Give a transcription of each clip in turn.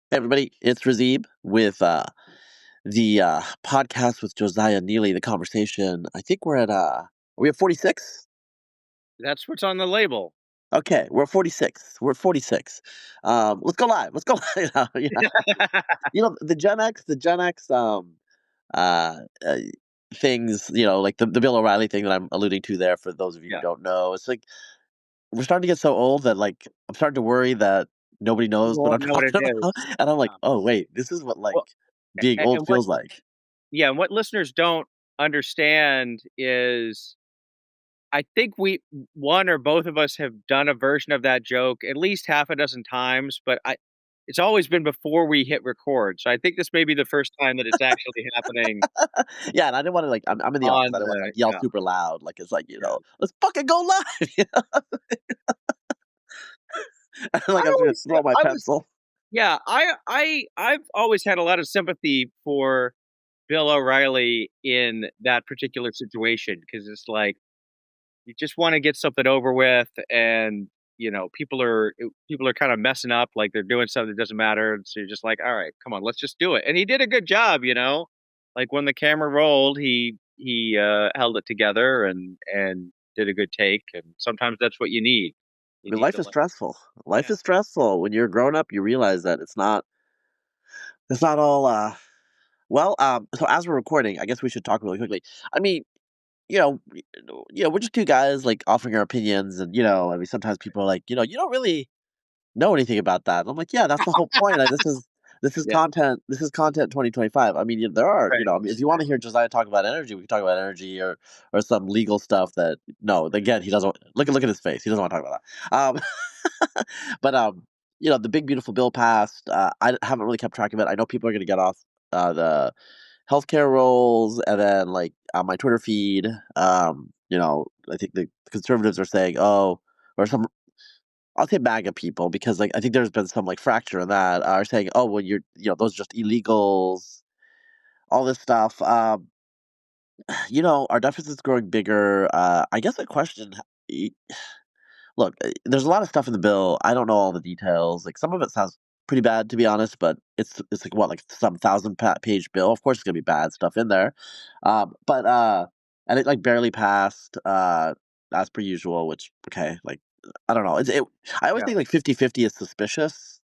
Hey everybody, it's Razib with the podcast with Josiah Neely, the conversation. I think we're at are we at 46? That's what's on the label. Okay, we're at 46. We're at 46. Let's go live. Let's go live. Yeah. The Gen X uh, uh things, like the Bill O'Reilly thing that I'm alluding to there for those of you who Yeah. don't know. It's like we're starting to get so old that like I'm starting to worry that nobody knows People what I'm won't know what it talking about. is. And I'm like, Um, oh wait, this is what like well, being old and what feels like. yeah, and what listeners don't understand is I think we one or both of us have done a version of that joke at least half a dozen times, but I it's always been before we hit record. So I think this may be the first time that it's actually happening Yeah, and I didn't wanna, like I'm in the office, I on didn't wanna, the like, yell yeah, super loud, like, it's like, yeah. "Let's fucking go live," you know? And, I like, I'm gonna always throw my I was pencil. yeah, I've always had a lot of sympathy for Bill O'Reilly in that particular situation because it's like you just want to get something over with, and people are kind of messing up, like they're doing something that doesn't matter, and so you're just like, all right, come on, let's just do it. And he did a good job. Like when the camera rolled, he held it together and did a good take, and sometimes that's what you need. I You mean, need life to is let stressful. Life yeah is stressful. When you're grown up, you realize that it's not all, so as we're recording, I guess we should talk really quickly. I mean, we're just 2 guys, like, offering our opinions and, I mean, sometimes people are like, "You don't really know anything about that." And I'm like, "Yeah, that's the whole point. yeah This is content 2025." I mean, there are, right I mean, if you want to hear Josiah talk about energy, we can talk about energy or some legal stuff that no, again, he doesn't look at his face. He doesn't want to talk about that. But the big beautiful bill passed. I haven't really kept track of it. I know people are going to get off the healthcare rolls, and then like on my Twitter feed, I think the conservatives are saying, "Oh," or some I'll say MAGA people because, like, I think there's been some, like, fracture in that, are saying, "Oh, well, those are just illegals," all this stuff. Our deficit's growing bigger. I guess the question, y look, there's a lot of stuff in the bill. I don't know all the details. Like, some of it sounds pretty bad, to be honest, but it's like, what, like, some thousand page bill? Of course, it's gonna be bad stuff in there. And it, like, barely passed, as per usual, which, okay, like, I don't know. I always yeah think, like, 50-50 is suspicious.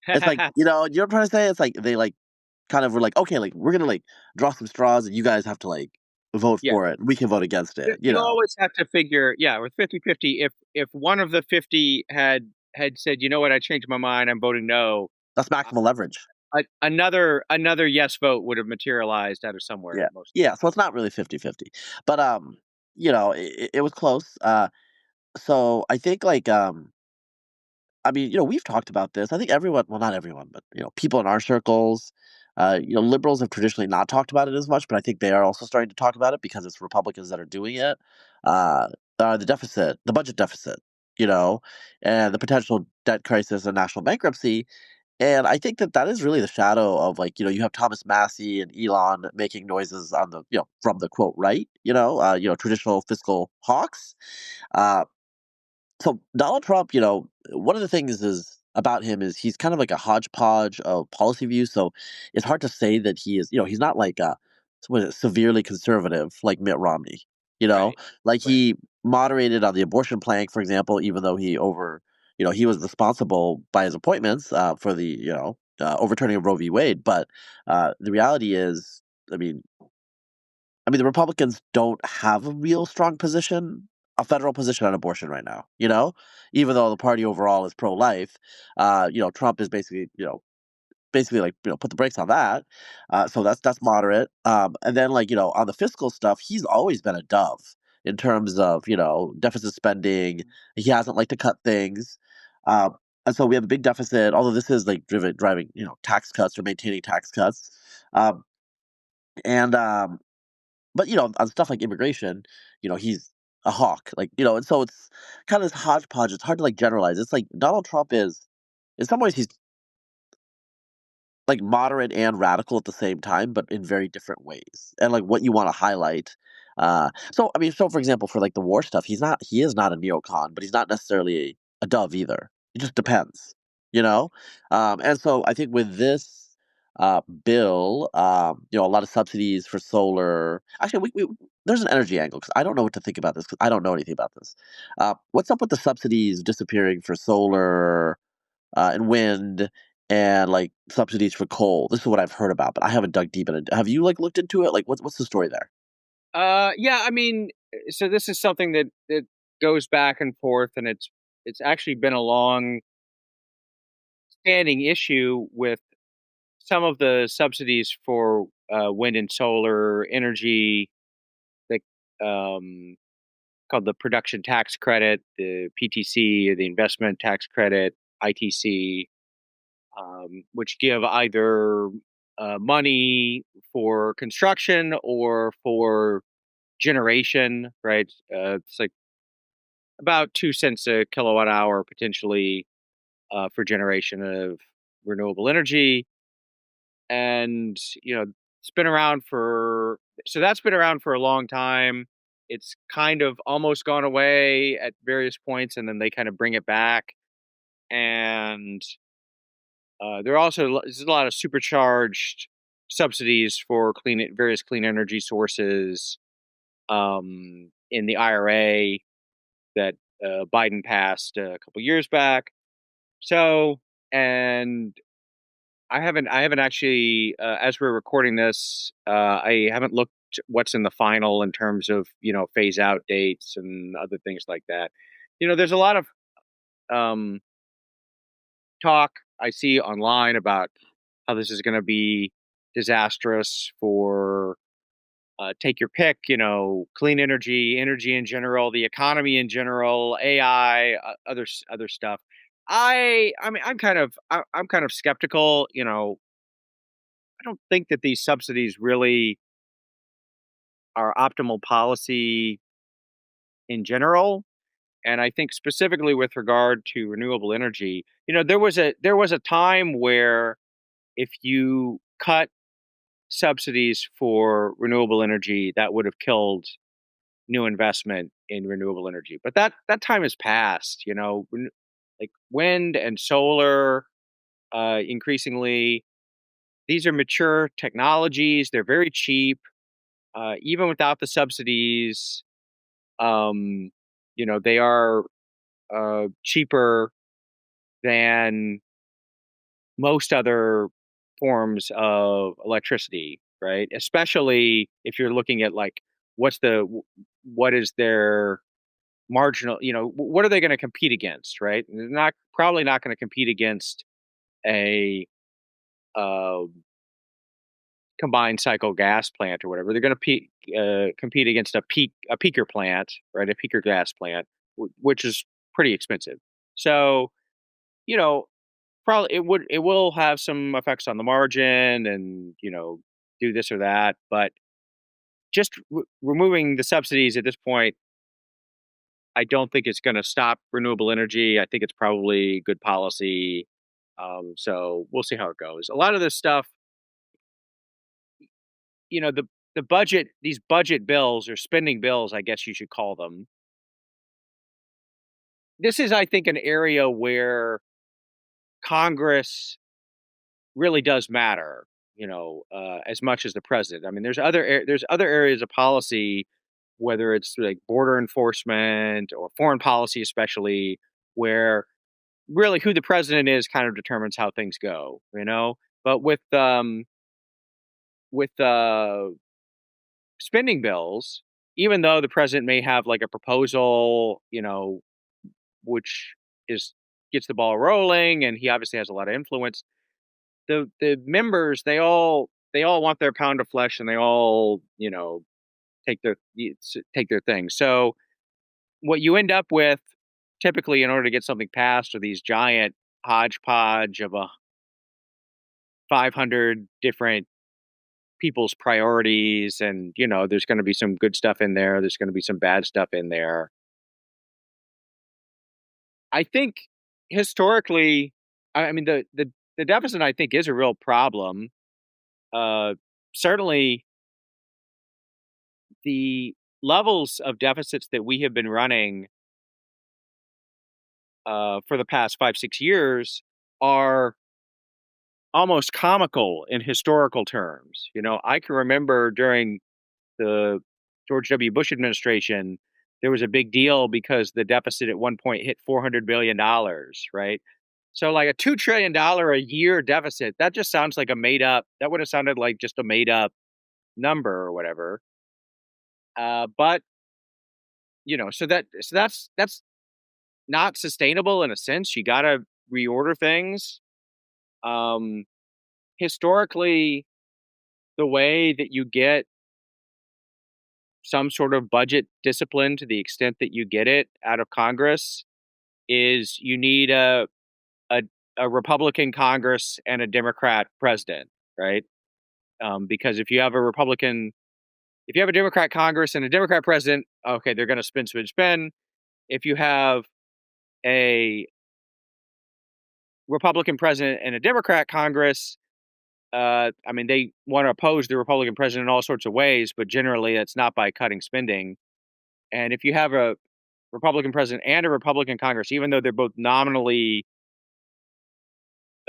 It's like, you know what I'm trying to say? It's like they, like, kind of were like, "Okay, like, we're gonna, like, draw some straws, and you guys have to, like, vote yeah. for it. We can vote against it," you You know? always have to figure, yeah, with 50-50, if one of the 50 had said, "You know what? I changed my mind. I'm voting no," That's uh, maximal leverage. another yes vote would have materialized out of somewhere Yeah. most Yeah, so it's not really 50-50, but, it was close, so I think, like, I mean, we've talked about this. I think everyone, well, not everyone, but people in our circles, liberals have traditionally not talked about it as much, but I think they are also starting to talk about it because it's Republicans that are doing it. Uh, the budget deficit, and the potential debt crisis and national bankruptcy. And I think that that is really the shadow of like, you have Thomas Massey and Elon making noises on the, from the quote right, traditional fiscal hawks. Uh, so Donald Trump, one of the things is about him is he's kind of like a hodgepodge of policy views. So it's hard to say that he is, he's not like what is it, severely conservative like Mitt Romney. You know, right, like right. he moderated on the abortion plank, for example, even though he was responsible by his appointments for the overturning of Roe v. Wade. But the reality is, I mean, the Republicans don't have a real strong position, a federal position on abortion right now. Even though the party overall is pro-life, Trump is basically like put the brakes on that. So that's moderate. And then like on the fiscal stuff, he's always been a dove in terms of deficit spending. He hasn't liked to cut things. Um, and so we have a big deficit, although this is like driving tax cuts or maintaining tax cuts. Um, and But, on stuff like immigration, he's a hawk, like, and so it's kind of this hodgepodge. It's hard to like generalize. It's like Donald Trump is, in some ways, he's like moderate and radical at the same time, but in very different ways. And like what you want to highlight. So I mean, so for example, for like the war stuff, he is not a neocon, but he's not necessarily a dove either. It just Right. depends. you know? And so I think with this bill, a lot of subsidies for solar. Actually, there's an energy angle because I don't know what to think about this because I don't know anything about this. What's up with the subsidies disappearing for solar and wind and like subsidies for coal? This is what I've heard about, but I haven't dug deep into it. Have you like looked into it? Like, what's the story there? Yeah, I mean, so this is something that goes back and forth, and it's actually been a long standing issue with some of the subsidies for wind and solar energy, like um, called the production tax credit, the PTC, or the investment tax credit, ITC, which give either money for construction or for generation, right? It's like about 2 cents a kilowatt hour potentially for generation of renewable energy. And, it's been around for, so that's been around for a long time. It's kind of almost gone away at various points, and then they kind of bring it back. And there are also there's a lot of supercharged subsidies for various clean energy sources in the IRA that Biden passed a couple years back. So, and I haven't actually, as we're recording this, I haven't looked what's in the final in terms of phase out dates and other things like that. There's a lot of um, talk I see online about how this is going to be disastrous for take your pick, clean energy, energy in general, the economy in general, AI, other stuff. I mean, I'm kind of skeptical. I don't think that these subsidies really are optimal policy in general. And I think specifically with regard to renewable energy, there was a time where if you cut subsidies for renewable energy, that would have killed new investment in renewable energy. But that time has passed. Like wind and solar, increasingly, these are mature technologies. They're very cheap, even without the subsidies. Um, they are cheaper than most other forms of electricity, right? Especially if you're looking at like what is their marginal, what are they going to compete against, right? They're not probably not going to compete against a uh, combined cycle gas plant or whatever. They're going to compete against a peaker plant, right? A peaker gas plant, which is pretty expensive. So, you know, probably it will have some effects on the margin, and do this or that, but just removing the subsidies at this point, I don't think it's going to stop renewable energy. I think it's probably good policy. So we'll see how it goes. A lot of this stuff, the budget, these budget bills or spending bills, I guess you should call them. This is, I think, an area where Congress really does matter, as much as the president. I mean, there's other areas of policy, whether it's like border enforcement or foreign policy, especially, where really who the president is kind of determines how things go. But with spending bills, even though the president may have like a proposal, which is gets the ball rolling, and he obviously has a lot of influence, the members, they all want their pound of flesh, and they all take their thing. So what you end up with typically in order to get something passed are these giant hodgepodge of a 500 different people's priorities, and there's going to be some good stuff in there's going to be some bad stuff in there. I think historically, I mean, the deficit, I think, is a real problem. uh Certainly the levels of deficits that we have been running for the past 5 6 years are almost comical in historical terms. I can remember during the George W. Bush administration, there was a big deal because the deficit at one point hit $400 billion, right? So, like a $2 trillion a year deficit, that just sounds like that would have sounded like just a made up number or whatever. But, that's not sustainable in a sense. You got to reorder things. Um, Historically, the way that you get some sort of budget discipline to the extent that you get it out of Congress is you need a, a Republican Congress and a Democrat president, right? Because if you have a Democrat Congress and a Democrat president, okay, they're going to spin, spin, spin. If you have a Republican president and a Democrat Congress, I mean, they want to oppose the Republican president in all sorts of ways, but generally that's not by cutting spending. And if you have a Republican president and a Republican Congress, even though they're both nominally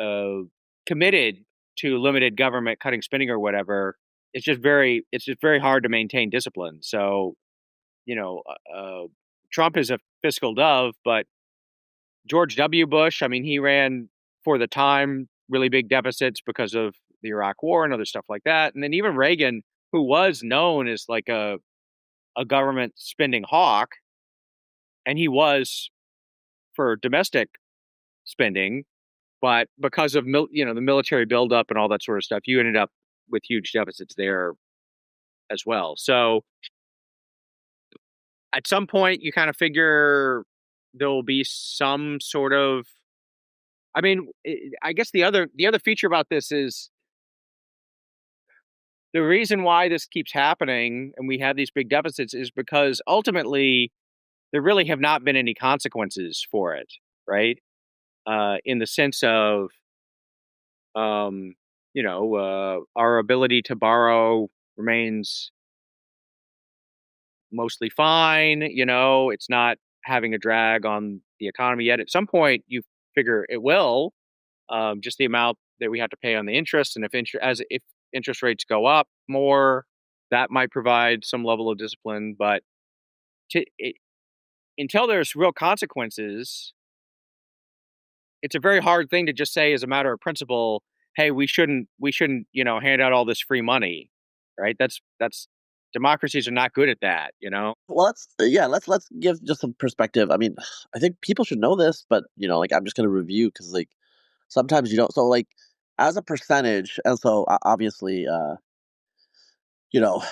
uh, committed to limited government cutting spending or whatever, it's just very hard to maintain discipline. So you know, Trump is a fiscal dove, but George W. Bush, I mean, he ran for the time really big deficits because of the Iraq War and other stuff like that. And then even Reagan, who was known as like a government spending hawk, and he was for domestic spending, but because of the military buildup and all that sort of stuff, you ended up with huge deficits there as well. So at some point, you kind of figure there will be some sort of. I mean, I guess the other feature about this is the reason why this keeps happening and we have these big deficits is because ultimately there really have not been any consequences for it, right? In the sense of, our ability to borrow remains mostly fine. It's not having a drag on the economy yet. At some point, you figure it will. Just the amount that we have to pay on the interest, and if interest rates go up more, that might provide some level of discipline. But to, it, until there's real consequences, it's a very hard thing to just say as a matter of principle. Hey, we shouldn't hand out all this free money, right? That's democracies are not good at that. Well, let's give just some perspective. I mean, I think people should know this, but like I'm just gonna review because like sometimes you don't. So like as a percentage, and so obviously,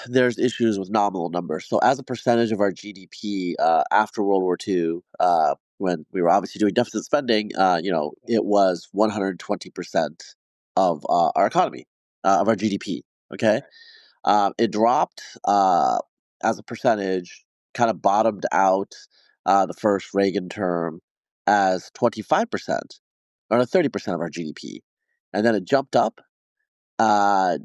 there's issues with nominal numbers. So as a percentage of our GDP after World War II, when we were obviously doing deficit spending, it was 120% of our economy, of our GDP. Okay. It dropped as a percentage, kind of bottomed out the first Reagan term as 25% or 30% of our GDP. And then it jumped up. Uh,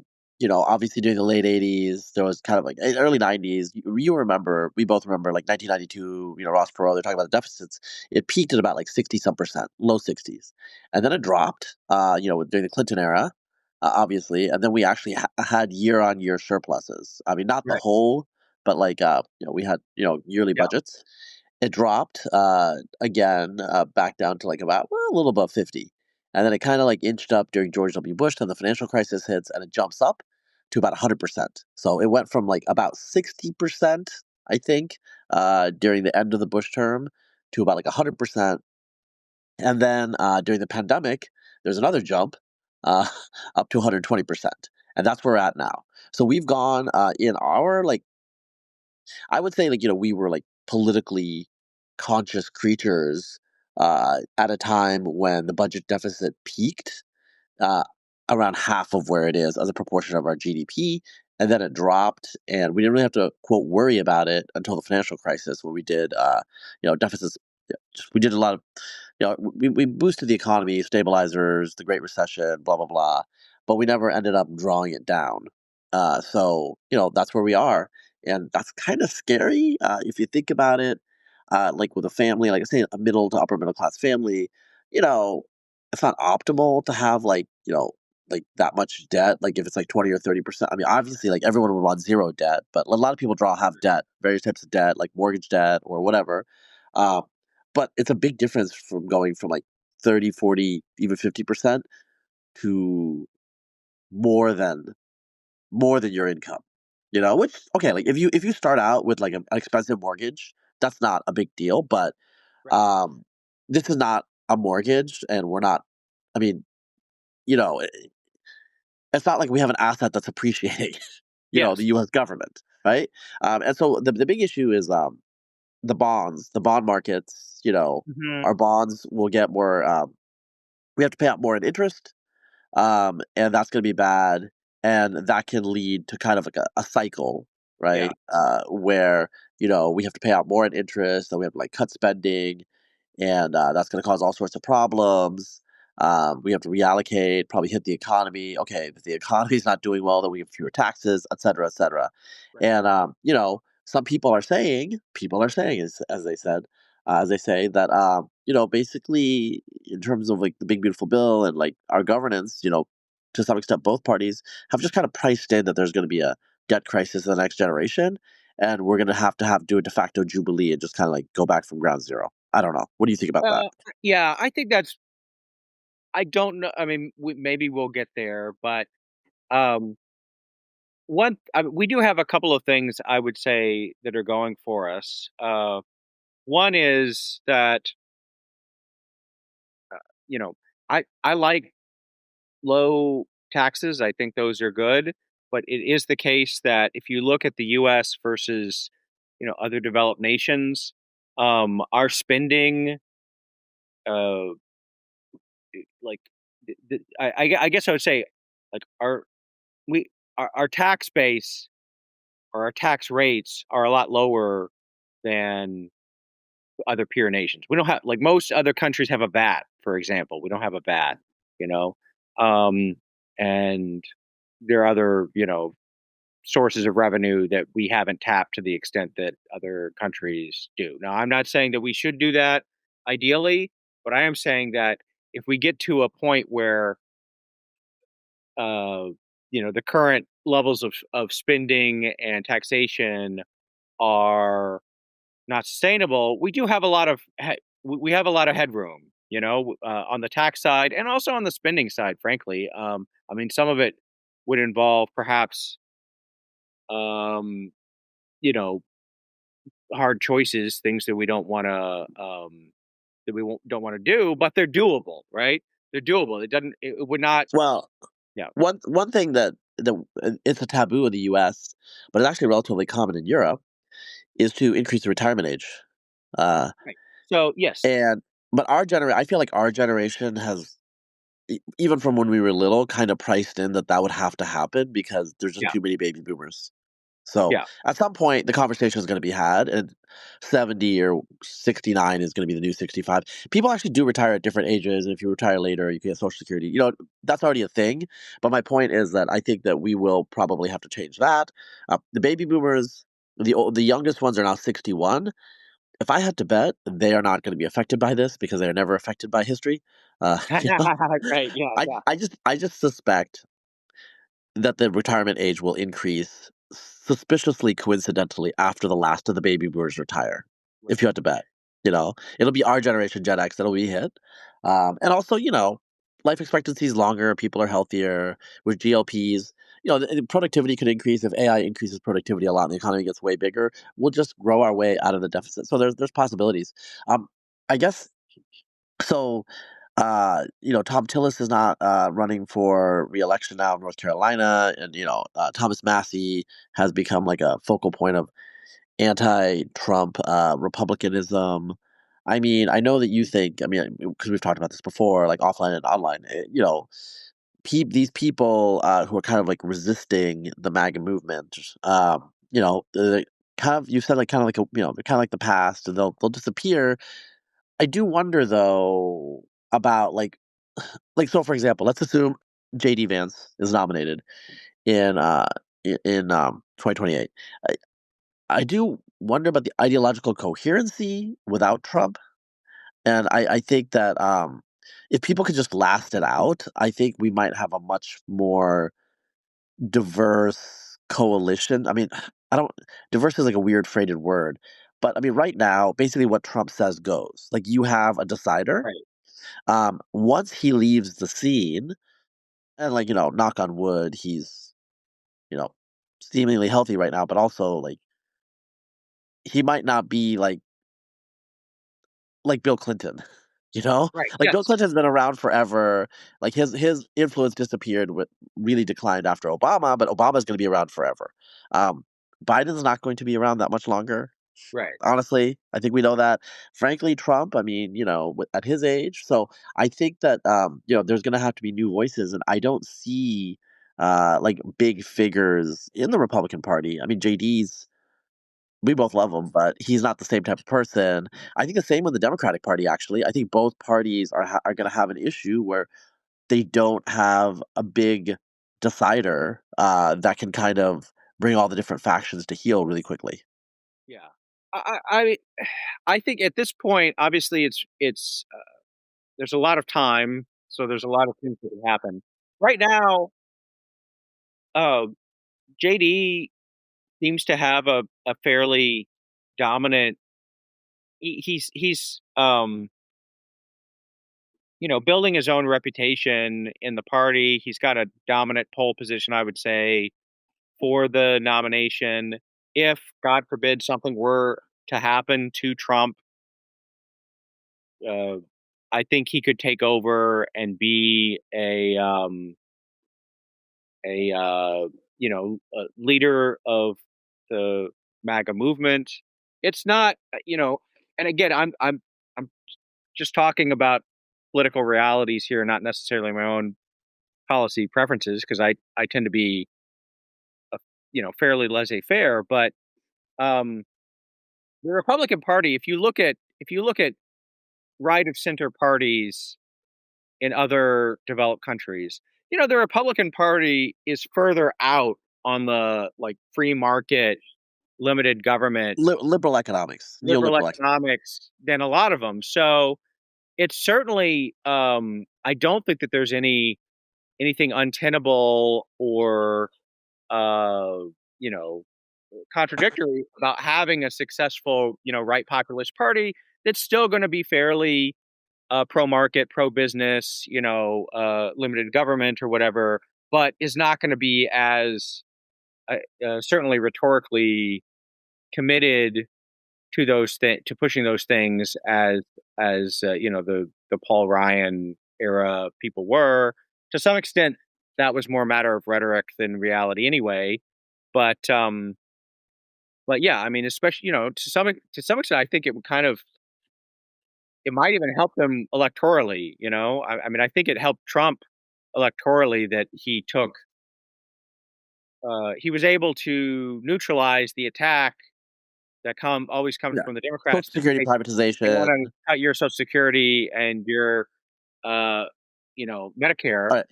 obviously during the late 80s, there was kind of like early 90s. You remember, we both remember like 1992, Ross Perot, they're talking about the deficits. It peaked at about like 60 some percent, low 60s. And then it dropped, during the Clinton era, obviously. And then we actually had year on year surpluses. I mean, not the Right. whole, but like, we had, yearly Yeah. budgets. It dropped again back down to like about a little above 50. And then it kind of like inched up during George W. Bush. Then the financial crisis hits and it jumps up to about 100%. So it went from like about 60%, I think, during the end of the Bush term to about like 100%. And then during the pandemic, there's another jump uh, up to 120%. And that's where we're at now. So we've gone in our like I would say like we were like politically conscious creatures at a time when the budget deficit peaked uh, around half of where it is as a proportion of our GDP, and then it dropped, and we didn't really have to quote worry about it until the financial crisis, where we did deficits. We did a lot of we boosted the economy, stabilizers, the Great Recession, blah blah blah, but we never ended up drawing it down. So that's where we are, and that's kind of scary if you think about it. Like with a family, like I say, a middle to upper middle class family, you know. it's not optimal to have like like that much debt. Like if it's like 20 or 30%. I mean, obviously, like everyone would want zero debt, but a lot of people draw have debt, various types of debt, like mortgage debt or whatever. Um, but it's a big difference from going from like 30, 40, even 50% to more than more than your income. Which okay, like if you start out with like an expensive mortgage, that's not a big deal. But Right. um, this is not a mortgage, and we're not. I mean, you know, it's not like we have an asset that's appreciating. The Yes. U.S. government, right? And so the big issue is the bonds, the bond markets. Hmm. Our bonds will get more. We have to pay out more in interest, and that's going to be bad, and that can lead to kind of like a cycle, Yeah. right? Where we have to pay out more in interest, and we have to like cut spending, and that's going to cause all sorts of problems. We have to reallocate, probably hit the economy. Okay, if the economy's not doing well, then we have fewer taxes, et cetera, et cetera. Right. And some people are saying, as they said, as they say that basically in terms of like the big beautiful bill and like our governance, to some extent, both parties have just kind of priced in that there's going to be a debt crisis in the next generation, and we're going to have do a de facto jubilee and just kind of like go back from ground zero. I don't know. What do you think about that? Uh, yeah, I think that's. I don't know. I mean, maybe we'll get there, but um, we do have a couple of things I would say that are going for us. One is that you know I like low taxes. I think those are good, but it is the case that if you look at the U.S. versus other developed nations, our spending, uh, like I guess I would say like our tax base or our tax rates are a lot lower than other peer nations. We don't have like most other countries have a VAT, for example. We don't have a VAT, you know, um, and there are other sources of revenue that we haven't tapped to the extent that other countries do. Now, I'm not saying that we should do that ideally, but I am saying that if we get to a point where uh, the current levels of spending and taxation are not sustainable, we do have a lot of we have a lot of headroom, on the tax side and also on the spending side. Frankly, I mean, some of it would involve perhaps, um, you know, hard choices, things that we don't want to don't want to do, but they're doable, right? They're doable. It would not. Well, Yeah. one thing that it's a taboo in the U.S., but it's actually relatively common in Europe, is to increase the retirement age. Uh, Right. So yes. and but I feel like our generation has even from when we were little, kind of priced in that would have to happen because there's just Yeah. too many baby boomers. So Yeah. at some point, the conversation is going to be had, and 70 or 69 is going to be the new 65. People actually do retire at different ages, and if you retire later, you can get Social Security. That's already a thing. But my point is that I think that we will probably have to change that. The baby boomers, the youngest ones are now 61. If I had to bet, they are not going to be affected by this because they are never affected by history. Uh, you know, Right. Yeah. I Yeah. I just I just suspect that the retirement age will increase suspiciously coincidentally after the last of the baby boomers retire. Right. If you had to bet, it'll be our generation, Gen X, that'll be hit. And also, life expectancy is longer. People are healthier with GLPs. The productivity could increase if AI increases productivity a lot and the economy gets way bigger. We'll just grow our way out of the deficit. So there's possibilities. I guess so. Tom Tillis is not running for reelection now in North Carolina, and Thomas Massey has become like a focal point of anti-Trump republicanism. I mean, I know that you think. I mean, because we've talked about this before, like offline and online. These people who are kind of like resisting the MAGA movement. Kind of you said like kind of like they're kind of like the past, and they'll disappear. I do wonder though about like so for example, let's assume JD Vance is nominated in 2028. I, I do wonder about the ideological coherency without Trump, and I think that if people could just last it out, I think we might have a much more diverse coalition. I mean, I don't diverse is like a weird freighted word, but I mean, right now, basically what Trump says goes. Like you have a decider. Right. Once he leaves the scene, and like knock on wood, he's you know seemingly healthy right now, but also like he might not be like Bill Clinton. Right. Like Bill Yes. Clinton's been around forever. Like his influence disappeared with really declined after Obama, but Obama's going to be around forever. Um, Biden's not going to be around that much longer. Right. Honestly, I think we know that. Frankly, Trump, I mean, at his age, so I think that there's going to have to be new voices, and I don't see like big figures in the Republican Party. I mean, JD's we both love him, but he's not the same type of person. I think the same with the Democratic Party. Actually, I think both parties are going to have an issue where they don't have a big decider that can kind of bring all the different factions to heel really quickly. Yeah. I I think at this point, obviously, it's there's a lot of time, so there's a lot of things that can happen. Right now, uh, JD seems to have a fairly dominant. He's building his own reputation in the party. He's got a dominant pole position, I would say, for the nomination. If God forbid something were to happen to Trump, uh, I think he could take over and be a leader of the MAGA movement. It's not, and again, I'm just talking about political realities here, not necessarily my own policy preferences, because I tend to be, fairly laissez-faire. But um, the Republican Party, if you look at right of center parties in other developed countries, the Republican Party is further out on the like free market, limited government, Liberal economics, liberal neoliberal economics. economics than a lot of them. So it's certainly, I don't think that there's anything untenable or uh, you know contradictory about having a successful, right populist party that's still going to be fairly pro market, pro business, limited government or whatever, but is not going to be as certainly rhetorically committed to to pushing those things as the Paul Ryan era people were. To some extent, that was more a matter of rhetoric than reality anyway. But yeah, I mean, especially, to some extent, I think it might even help them electorally. I mean, I think it helped Trump electorally that he was able to neutralize the attack that always comes Yeah, from the Social Democrats to security say they want privatization. to cut your Social Security and your uh, Medicare. All right.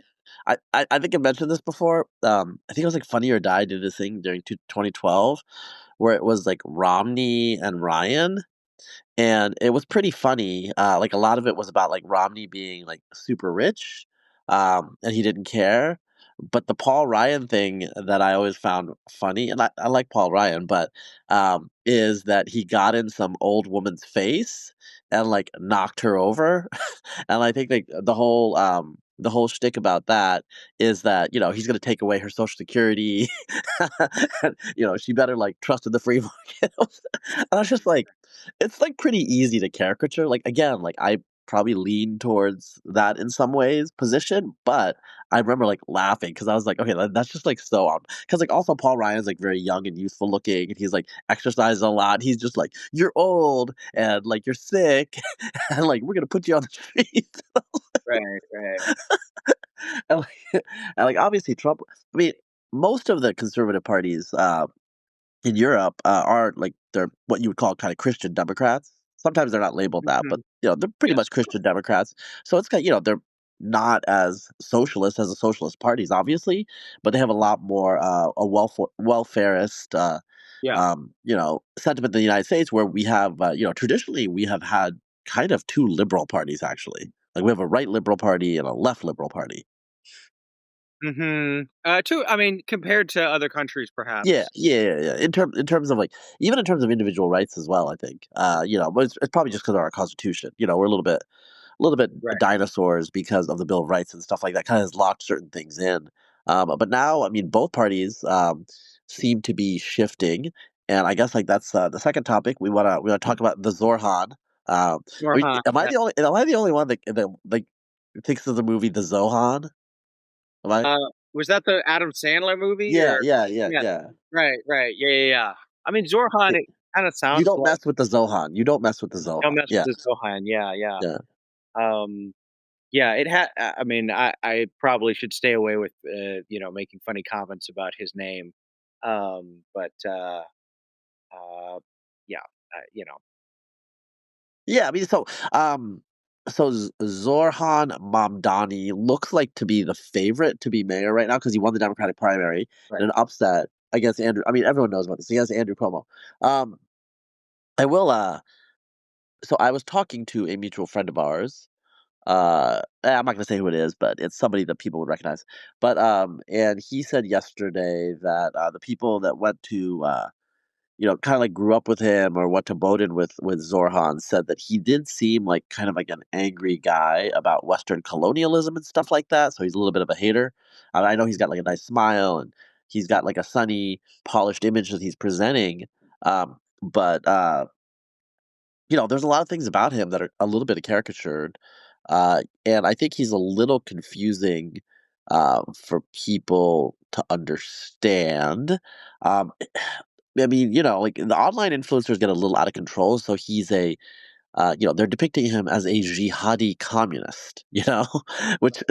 I think I mentioned this before. I think it was like Funny or Die did this thing during 2012 where it was like Romney and Ryan. And it was pretty funny. Like a lot of it was about like Romney being like super rich, and he didn't care. But the Paul Ryan thing that I always found funny, and I like Paul Ryan, but is that he got in some old woman's face and like knocked her over. And I think like the whole shtick about that is that he's going to take away her social security. And, she better like trust in the free market. And I was just like, it's like pretty easy to caricature. Like again, like I probably lean towards that in some ways position, but I remember like laughing because I was like, okay, that's just like so on. Because like also Paul Ryan's like very young and youthful looking, and he's like exercises a lot. He's just like, you're old and like you're sick, and like we're gonna put you on the street. Right, right. and, like, and like obviously Trump. I mean, most of the conservative parties in Europe are like they're what you would call kind of Christian Democrats. Sometimes they're not labeled that, but Mhm. they're pretty Yes. much Christian Democrats. So it's kind of, they're not as socialist as the socialist parties, obviously, but they have a lot more a welfarist Yeah. sentiment in the United States, where we have traditionally we have had kind of two liberal parties actually. Like we have a right liberal party and a left liberal party. Mhm. I mean, compared to other countries, Yeah, perhaps. yeah, yeah, yeah. In terms of like even in terms of individual rights as well, I think. But it's probably just because of our constitution. We're a little bit Right. dinosaurs because of the Bill of Rights and stuff like that. Kind of has locked certain things in. But now, I mean, both parties seem to be shifting, and I guess like that's the second topic we wanna talk about the Zorhan. Zohran, yeah. Am I the only one that like thinks of the movie The Zohan? Am I? Was that the Adam Sandler movie Yeah, or yeah, yeah, yeah. yeah. Right, right. Yeah, yeah, yeah. I mean, Zohran, It- it kinda you sounds don't like mess with the Zohan. You don't mess with the don't Zohan. mess with Yeah, the Zohan. Yeah, yeah. yeah. Um, yeah, I mean, I probably should stay away with, making funny comments about his name. But, uh, yeah, you know. Yeah, I mean, Zorhan Mamdani looks like to be the favorite to be mayor right now because he won the Democratic primary Right. in an upset against Andrew. I mean, everyone knows about this. Against Andrew Cuomo. Um, I will. So I was talking to a mutual friend of ours. I'm not going to say who it is, but it's somebody that people would recognize. But and he said yesterday that the people that went to kind of like grew up with him or went to Bowdoin with Zorhan said that he did seem like kind of like an angry guy about Western colonialism and stuff like that. So he's a little bit of a hater. I know he's got like a nice smile and he's got like a sunny, polished image that he's presenting. But there's a lot of things about him that are a little bit caricatured, and I think he's a little confusing for people to understand. Um, I mean, like the online influencers get a little out of control. So they're depicting him as a jihadi communist, which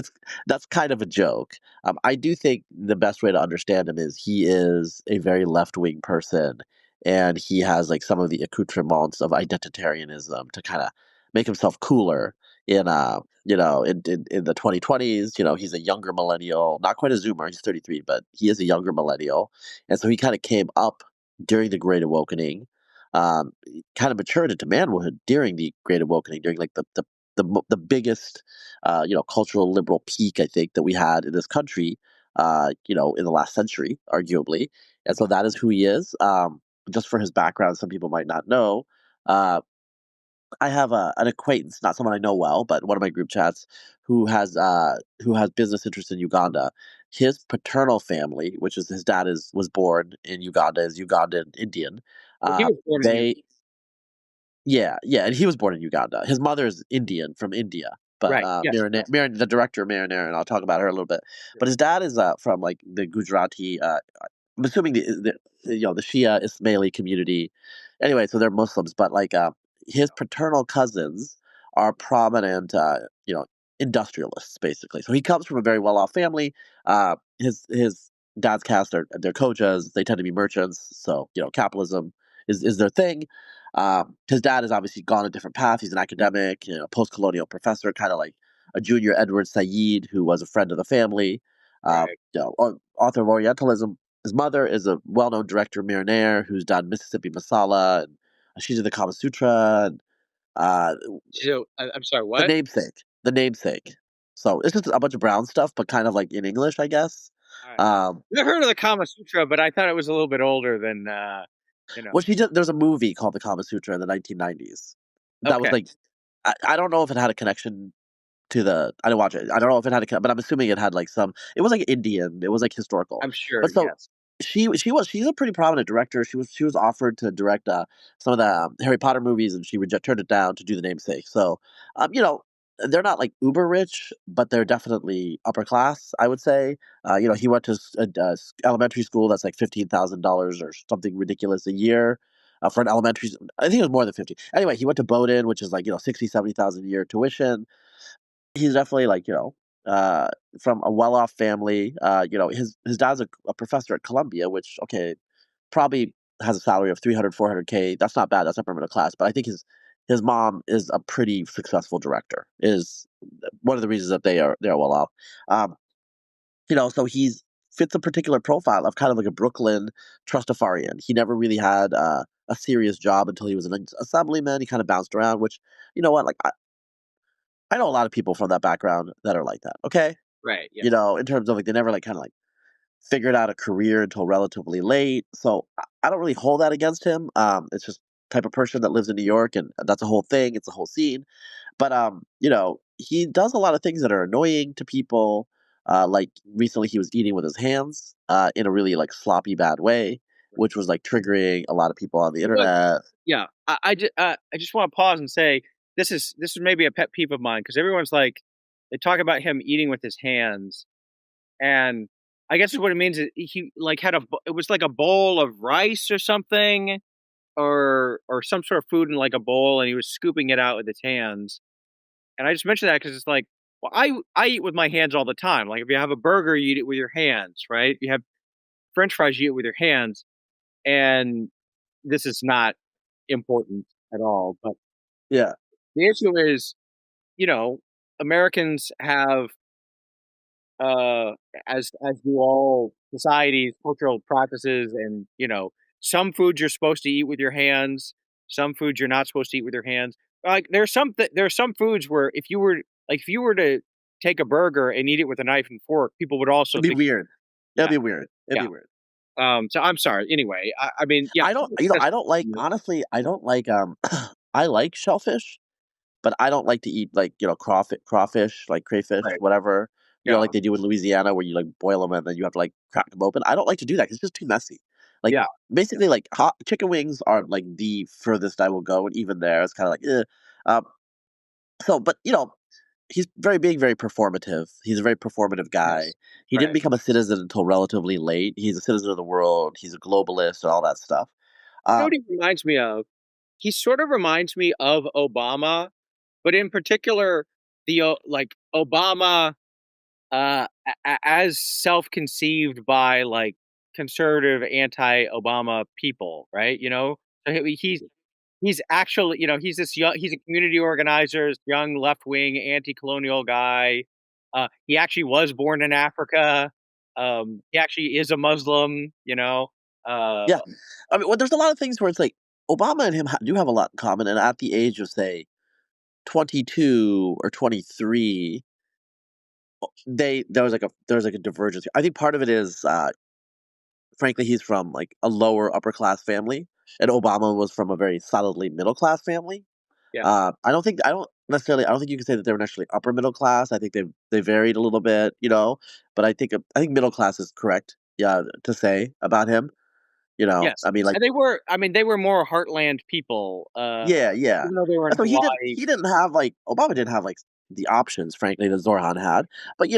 that's kind of a joke. I do think the best way to understand him is he is a very left wing person, and he has like some of the accoutrements of identitarianism to kind of make himself cooler in the 2020s. He's a younger millennial, not quite a Zoomer. He's 33, but he is a younger millennial, and so he kind of came up during the Great Awakening. Kind of matured into manhood during the Great Awakening, during like the biggest cultural liberal peak I think that we had in this country, in the last century, arguably. And so that is who he is. Just for his background, some people might not know. Uh, I have an acquaintance, not someone I know well, but one of my group chats who has business interests in Uganda. His paternal family, which is his dad was born in Uganda, is Ugandan Indian. Well, he was born in They Yeah, yeah, and he was born in Uganda. His mother is Indian from India, but right, yes, yes. The director Marinara, and I'll talk about her a little bit. Sure. But his dad is from like the Gujarati. I'm assuming the Shia Ismaili community. Anyway, so they're Muslims, but like his paternal cousins are prominent, industrialists basically. So he comes from a very well off family. His dad's caste are they're kojas. They tend to be merchants. So capitalism is their thing. His dad has obviously gone a different path. He's an academic, post-colonial professor, kind of like a junior Edward Said, who was a friend of the family. Right. Author of Orientalism. His mother is a well-known director, Marinaire, who's done Mississippi Masala and she's in the Kama Sutra and uh, So, I'm sorry, the what? namesake. The namesake. So it's just a bunch of brown stuff, but kind of like in English, I guess. Alright. Um, Never heard of the Kama Sutra, but I thought it was a little bit older than, you know. well, she did. There's a movie called The Kama Sutra in the 1990s. That was Okay, like, I don't know if it had a connection I didn't watch it. I don't know if it had a, but I'm assuming it had like some. It was like Indian. It was like historical. I'm sure, But so yes. she's a pretty prominent director. She was offered to direct some of the Harry Potter movies, and she turned it down to do the namesake. So, they're not like uber rich, but they're definitely upper class. I would say. He went to elementary school that's like $15,000 or something ridiculous a year. For an elementary, I think it was more than 50. Anyway, he went to Bowdoin, which is like 60, 70,000 a year tuition. He's definitely like uh from a well-off family. His dad's a professor at Columbia, which okay, probably has a salary of 300, 400K. That's not bad. That's upper middle class. But I think his mom is a pretty successful director. Is one of the reasons that they're well off. um so he's fits a particular profile of kind of like a Brooklyn trustafarian. He never really had a serious job until he was an assemblyman. He kind of bounced around, which you know what, like I know a lot of people from that background that are like that. Okay, Right. Yeah. in terms of like they never like kind of like figured out a career until relatively late. So I don't really hold that against him. It's just type of person that lives in New York, and that's a whole thing. It's a whole scene. But he does a lot of things that are annoying to people. Like recently, he was eating with his hands in a really like sloppy bad way, which was like triggering a lot of people on the But internet. yeah, I just want to pause and say this is maybe a pet peeve of mine because everyone's like they talk about him eating with his hands, and I guess what it means is he like it was like a bowl of rice or something, or some sort of food in like a bowl, and he was scooping it out with his hands. And I just mentioned that because it's like, well, I eat with my hands all the time. Like if you have a burger, you eat it with your hands, right? You have French fries, you eat it with your hands, and this is not important at all. But Yeah, the issue is, you know, Americans have, uh, as do all societies, cultural practices, and some foods you're supposed to eat with your hands, some foods you're not supposed to eat with your hands. Like there's some foods where if you were to take a burger and eat it with a knife and fork, people would also it'd be think, weird. It'd yeah, be weird. It'd yeah. be weird. So I'm sorry. Anyway, I mean, yeah, I don't like honestly. I don't like I like shellfish. But I don't like to eat like, crawfish, like crayfish, right, whatever, yeah, like they do in Louisiana where you like boil them and then you have to like crack them open. I don't like to do that 'cause it's just too messy. Like yeah. basically like hot chicken wings are like the furthest I will go. And even there, it's kind of like, eh. Um, but he's being very performative. He's a very performative guy. Yes, He didn't right. become a citizen until relatively late. He's a citizen of the world. He's a globalist and all that stuff. You know what Um, he reminds me of? He sort of reminds me of Obama, but in particular, like Obama, as self-conceived by like conservative, anti-Obama people, right? So he's actually, he's a community organizer, this young left-wing, anti-colonial guy. He actually was born in Africa. He actually is a Muslim. Uh, yeah, I mean, well, there's a lot of things where it's like Obama and him do have a lot in common. And at the age of say 22 or 23, there was like a divergence. I think part of it is, frankly, he's from like a lower upper class family, and Obama was from a very solidly middle class family. yeah, I don't think you can say that they were necessarily upper middle class. I think they varied a little bit, but I think middle class is correct. Yeah, to say about him, yes, I mean, like, and they were. I mean, they were more heartland people. yeah, yeah. Even though they were in So Hawaii. he didn't have like Obama didn't have like the options, frankly, that Zoran had. But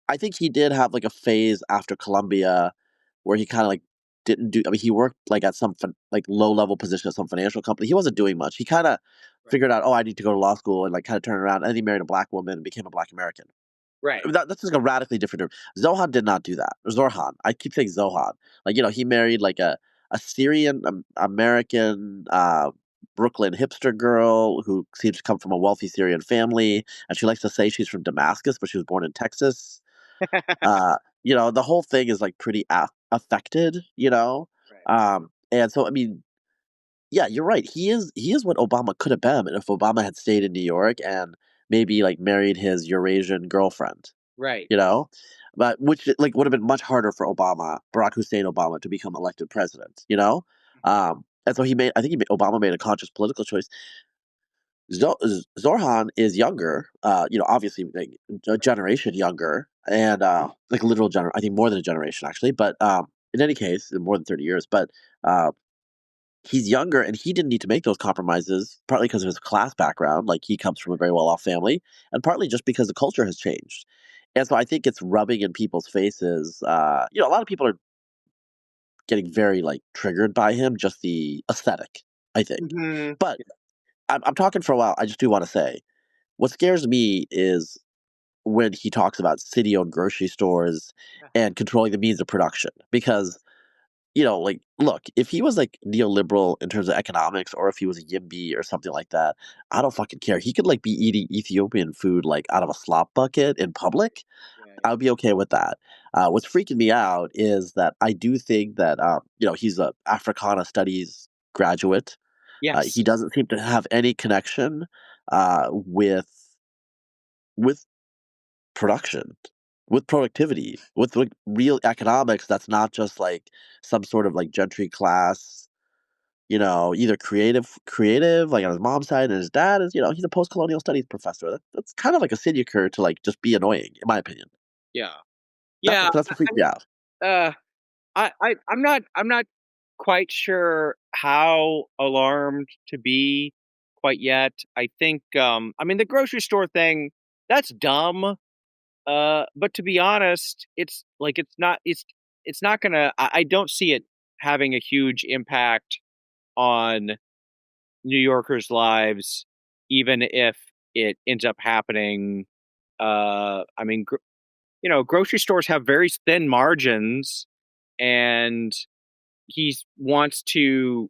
I think he did have like a phase after Columbia where he kind of like didn't do. I mean, he worked like at some like low level position at some financial company. He wasn't doing much. He kind of Right. figured out, oh, I need to go to law school and like kind of turn around. And then he married a black woman and became a black American. Right. That's just a radically different term. Zohan did not do that. Zorhan. I keep saying Zohan. Like, he married like a Syrian American Brooklyn hipster girl who seems to come from a wealthy Syrian family. And she likes to say she's from Damascus, but she was born in Texas. The whole thing is like pretty affected. Right. And so, I mean, yeah, you're right. He is what Obama could have been if Obama had stayed in New York and maybe like married his Eurasian girlfriend Right. you know? But which like would have been much harder for Barack Hussein Obama to become elected president? Mhm. And so I think Obama made a conscious political choice. Zorhan is younger, obviously like a Right. generation younger, and like a literal I think more than a generation actually. But in any case, more than 30 years. But uh, he's younger, and he didn't need to make those compromises. Partly because of his class background, like he comes from a very well off family, and partly just because the culture has changed. And so I think it's rubbing in people's faces. A lot of people are getting very like triggered by him, just the aesthetic, I think. Mhm. But I'm talking for a while. I just do want to say what scares me is when he talks about city owned grocery stores and controlling the means of production. Because, like, look, if he was like neoliberal in terms of economics or if he was a YIMBY or something like that, I don't fucking care. He could like be eating Ethiopian food like out of a slop bucket in public. Yeah, I yeah. would be okay with that. What's freaking me out is that I do think that he's a Africana Studies graduate. He Yes. doesn't seem to have any connection with. with production, with productivity, with like real economics. That's not just like some sort of like gentry class. Either creative, like on his mom's side, and his dad is, he's a post-colonial studies professor. That's kind of like a sinecure to like just be annoying, in my opinion. Yeah. That's Yeah. that's what I freaks me mean, out. uh, I'm not quite sure how alarmed to be quite yet. I think I mean the grocery store thing, that's dumb. But to be honest, it's not gonna I don't see it having a huge impact on New Yorkers' lives, even if it ends up happening. I mean, grocery stores have very thin margins, and he wants to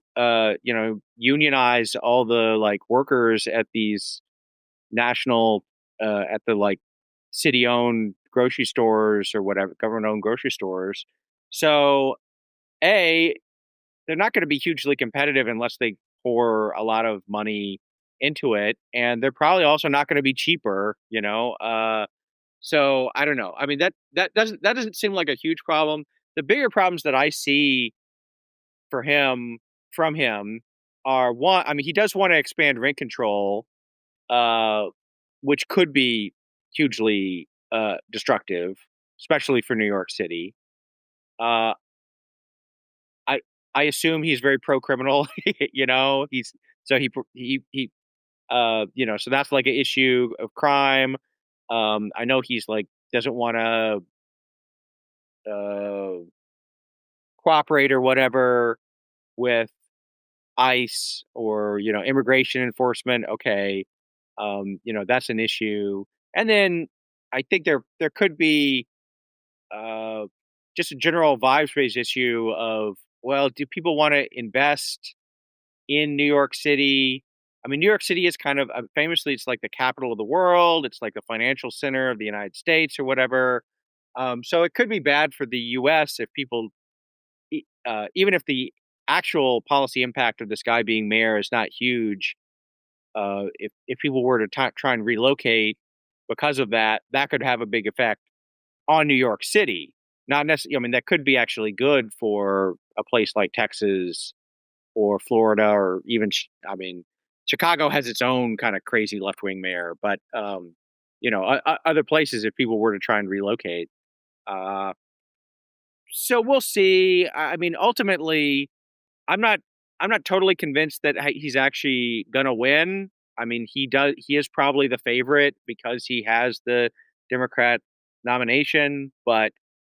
unionize all the like workers at these national at the like city owned grocery stores or whatever, government owned grocery stores. So a they're not going to be hugely competitive unless they pour a lot of money into it, and they're probably also not going to be cheaper. So I don't know. I mean that doesn't seem like a huge problem. The bigger problems that I see for him from him are one. I mean, he does want to expand rent control, uh, which could be hugely destructive, especially for New York City. Uh, I I assume he's very pro criminal. He's so so that's like an issue of crime. I know he's like doesn't want to uh, cooperate or whatever with ICE or immigration enforcement. Okay, that's an issue. And then I think there could be uh, just a general vibes based issue of, well, do people want to invest in New York City? I mean, New York City is kind of famously, it's like the capital of the world. It's like the financial center of the United States or whatever. So it could be bad for the U.S. if people, even if the actual policy impact of this guy being mayor is not huge, if people were to try and relocate because of that, that could have a big effect on New York City. Not necessarily. I mean, that could be actually good for a place like Texas or Florida, or even. I mean, Chicago has its own kind of crazy left wing mayor, but other places if people were to try and relocate. Uh, so we'll see. I mean, ultimately, I'm not I'm not totally convinced that he's actually gonna win. I mean, he is probably the favorite because he has the Democrat nomination, but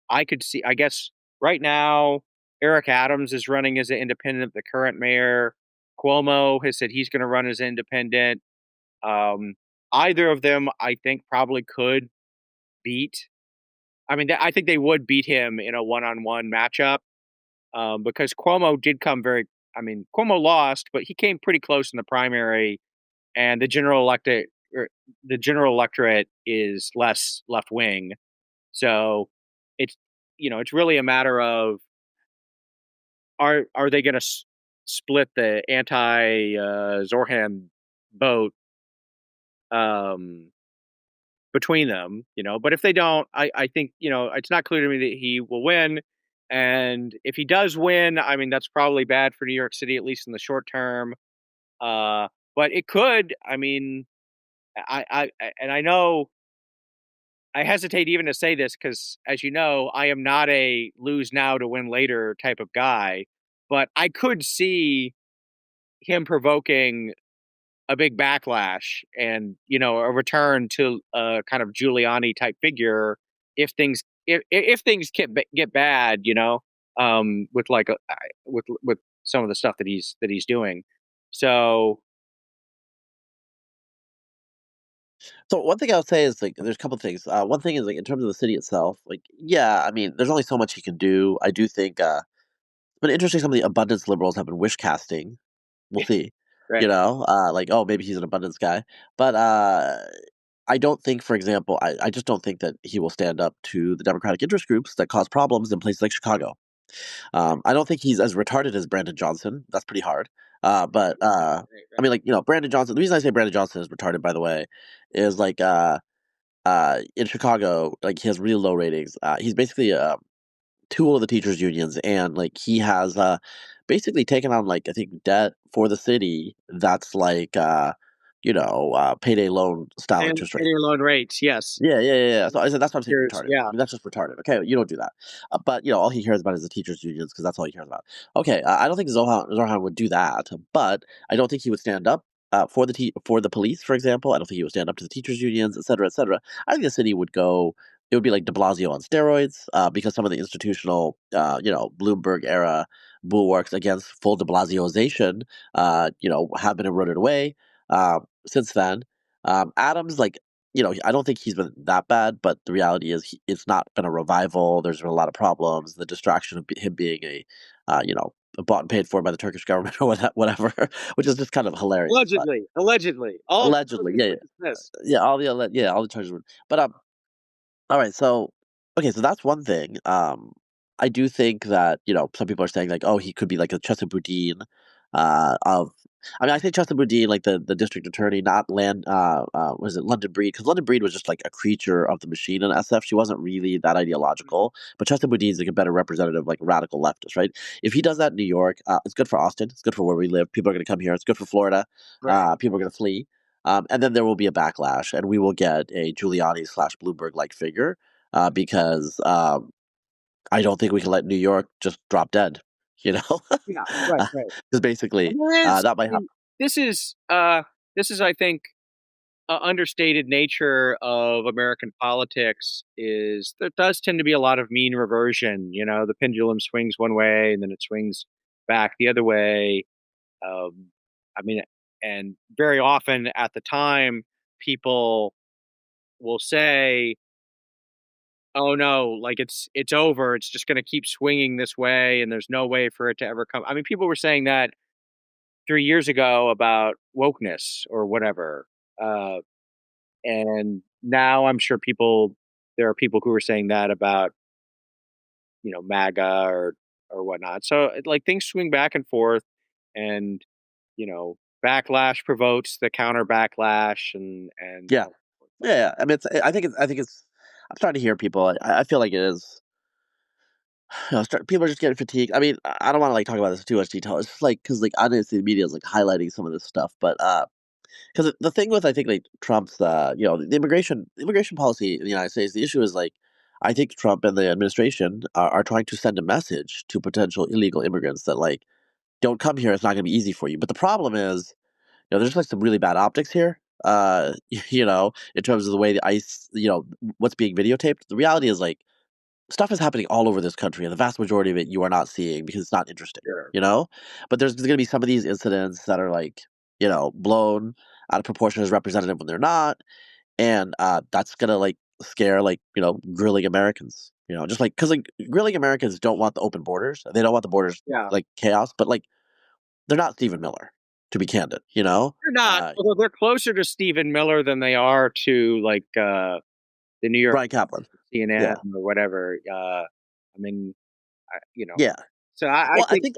I guess right now Eric Adams is running as an independent, the current mayor. Cuomo has said he's going to run as an independent. Um, Either of them, I think, probably could beat. I mean, I think they would beat him in a one-on-one matchup because Cuomo did come very. I mean, Cuomo lost, but he came pretty close in the primary, and the general electorate is less left wing. So it's it's really a matter of are they going to split the anti Zohran vote um, between them? But if they don't, I think it's not clear to me that he will win. And if he does win, I mean that's probably bad for New York City, at least in the short term. Uh, but it could. I mean, and I know I hesitate even to say this because, as you know, I am not a lose now to win later type of guy. But I could see him provoking a big backlash and a return to a kind of Giuliani type figure if things get bad, with like with some of the stuff that he's doing. So So one thing I would say is like there's a couple things. One thing is like in terms of the city itself, like yeah, I mean there's only so much he can do. I do think it's been interesting some of the abundance liberals have been wish casting. We'll see. right, Like oh maybe he's an abundance guy, but I don't think, for example, I just don't think that he will stand up to the Democratic interest groups that cause problems in places like Chicago. I don't think he's as retarded as Brandon Johnson. That's pretty hard. But I mean, like Brandon Johnson. The reason I say Brandon Johnson is retarded, by the way, is like in Chicago, like he has really low ratings. He's basically tool of the teachers unions, and like he has basically taken on like I think debt for the city that's like payday loan style And interest rate. payday loan rates, yes. Yeah, yeah, yeah, yeah. So I said that's what I'm saying Here's retarded. I yeah, mean that's just retarded. Okay, you don't do that. But all he cares about is the teachers unions because that's all he cares about. Okay, I don't think Zohan would do that, but I don't think he would stand up for the police, for example. I don't think he would stand up to the teachers unions, et cetera, et cetera. I think the city would go. It would be like De Blasio on steroids because some of the institutional, Bloomberg era bulwarks against full De Blasioization, have been eroded away since then. Adams, like I don't think he's been that bad, but the reality is it's not been a revival. There's been a lot of problems. The distraction of him being bought and paid for by the Turkish government or whatever, which is just kind of hilarious. But allegedly, all allegedly, charges yeah, were yeah, dismissed. all the charges were. But all right, so okay, so that's one thing. I do think that some people are saying like, oh, he could be like a Chesa Boudin, of. I mean, I say Chesa Boudin like the district attorney, not was it London Breed? Because London Breed was just like a creature of the machine in SF. She wasn't really that ideological, but Chesa Boudin is like a better representative, like radical leftist, right? If he does that in New York, it's good for Austin. It's good for where we live. People are going to come here. It's good for Florida. Right. People are going to flee. And then there will be a backlash, and we will get a Giuliani slash Bloomberg like figure because I don't think we can let New York just drop dead, you know? Yeah, right, right. Because basically, And there is, that might I happen. mean, this is, I think, understated nature of American politics is there does tend to be a lot of mean reversion. You know, the pendulum swings one way and then it swings back the other way. Um, I mean, and very often at the time, people will say, "Oh no, like it's over. It's just going to keep swinging this way, and there's no way for it to ever come." I mean, people were saying that 3 years ago about wokeness or whatever. Uh, And now I'm sure there are people who are saying that about, MAGA or whatnot. So like things swing back and forth and, backlash provokes the counter backlash and Yeah. so forth. Yeah, yeah. I mean, I think it's, I'm starting to hear people. I feel like it is, people are just getting fatigued. I mean, I don't want to like talk about this in too much detail. It's just like, because like honestly, the media is like highlighting some of this stuff, but because the thing with I think like Trump's the immigration policy in the United States, the issue is like I think Trump and the administration are trying to send a message to potential illegal immigrants that like don't come here. It's not going to be easy for you. But the problem is, there's like some really bad optics here. In terms of the way the ICE, what's being videotaped. The reality is like stuff is happening all over this country, and the vast majority of it you are not seeing because it's not interesting. Sure. You know, but there's going to be some of these incidents that are like blown out of proportion as representative when they're not, and that's gonna like scare like grilling Americans. Just like because like grilling Americans don't want the open borders. They don't want the borders Yeah. like chaos, but like they're not Stephen Miller, to be candid. They're not, Uh, although they're closer to Stephen Miller than they are to like the New York Brian Kaplan. CNN Yeah, or whatever. I mean, I, you know, yeah. so I Well, think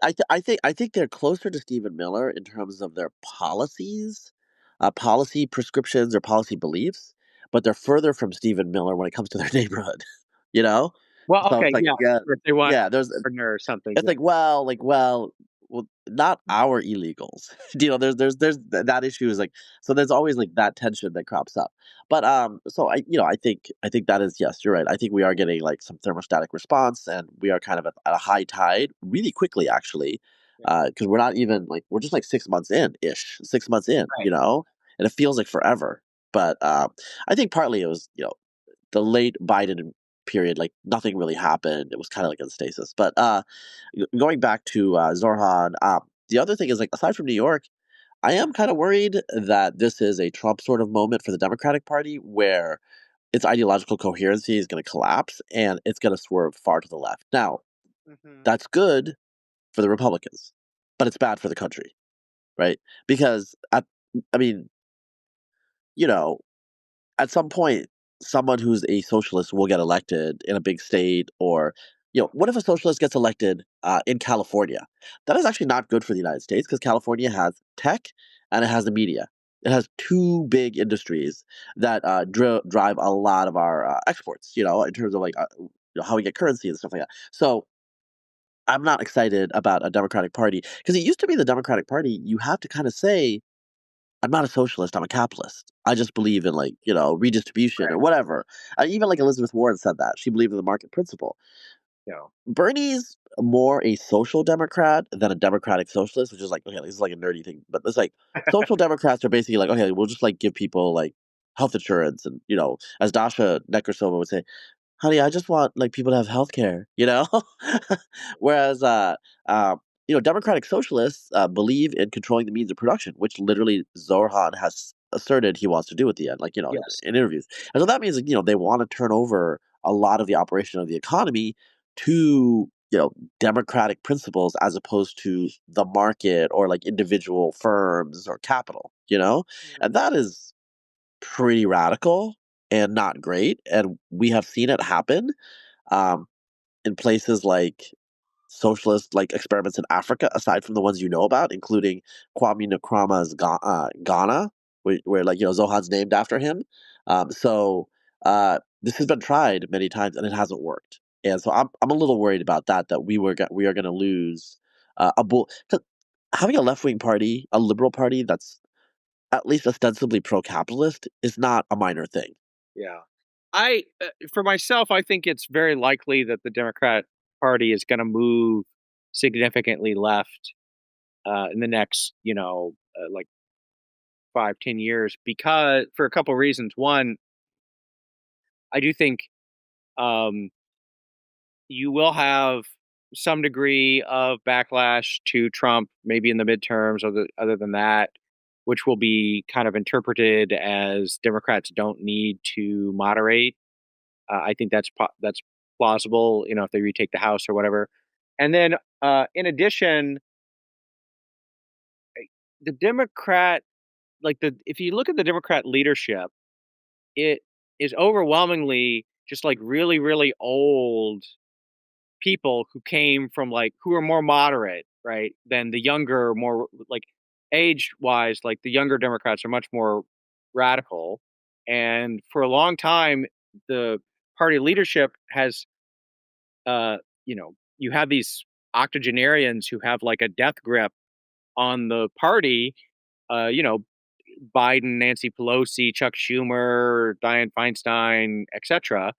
I think they're closer to Stephen Miller in terms of their policies, policy prescriptions or policy beliefs, but they're further from Stephen Miller when it comes to their neighborhood. You know, well, so okay, it's like yeah, yeah, sure, if they want yeah. There's partner or something, it's yeah. like well, not our illegals. There's that issue is like so. There's always like that tension that crops up. But so I think that is yes, you're right. I think we are getting like some thermostatic response, and we are kind of at a high tide really quickly actually, Yeah, because we're not even like we're just like 6 months in ish, 6 months in, right. and it feels like forever. But I think partly it was the late Biden period, like nothing really happened. It was kind of like in stasis. But going back to Zohran, the other thing is like aside from New York, I am kind of worried that this is a Trump sort of moment for the Democratic Party where its ideological coherency is going to collapse and it's going to swerve far to the left. Now, Mhm. that's good for the Republicans, but it's bad for the country, right? Because I mean, you know, at some point, someone who's a socialist will get elected in a big state, or what if a socialist gets elected in California? That is actually not good for the United States because California has tech and it has the media. It has two big industries that drive a lot of our exports. In terms of like how we get currency and stuff like that. So I'm not excited about a Democratic Party because it used to be the Democratic Party. You have to kind of say, I'm not a socialist. I'm a capitalist. I just believe in like redistribution or Right. whatever. Even like Elizabeth Warren said that she believed in the market principle. Bernie's more a social democrat than a democratic socialist, which is like, okay, this is like a nerdy thing, but it's like social democrats are basically like, okay, we'll just like give people like health insurance and as Dasha Nekrasova would say, honey, I just want like people to have health care. Whereas democratic socialists believe in controlling the means of production, which literally Zohran has asserted he wants to do at the end, like Yes. in interviews. And so that means like, they want to turn over a lot of the operation of the economy to democratic principles as opposed to the market or like individual firms or capital. And that is pretty radical and not great. And we have seen it happen um, in places like socialist like experiments in Africa, aside from the ones about, including Kwame Nkrumah's Ghana, where like Zohan's named after him. So this has been tried many times and it hasn't worked. And so I'm a little worried about that we are going to lose a bull. 'Cause having a left wing party, a liberal party that's at least ostensibly pro capitalist is not a minor thing. Yeah. For myself, I think it's very likely that the Democrat Party is going to move significantly left in the next, like 5, 10 years, because for a couple of reasons. One, I do think um, you will have some degree of backlash to Trump, maybe in the midterms. Other than that, which will be kind of interpreted as Democrats don't need to moderate. I think that's plausible, if they retake the House or whatever. And then, in addition, the Democrat, like the if you look at the Democrat leadership, it is overwhelmingly just like really, really old people who came from like who are more moderate, right, than the younger, more like age wise, like the younger Democrats are much more radical. And for a long time, the party leadership has uh, you have these octogenarians who have like a death grip on the party, Biden, Nancy Pelosi, Chuck Schumer, Dianne Feinstein, etc.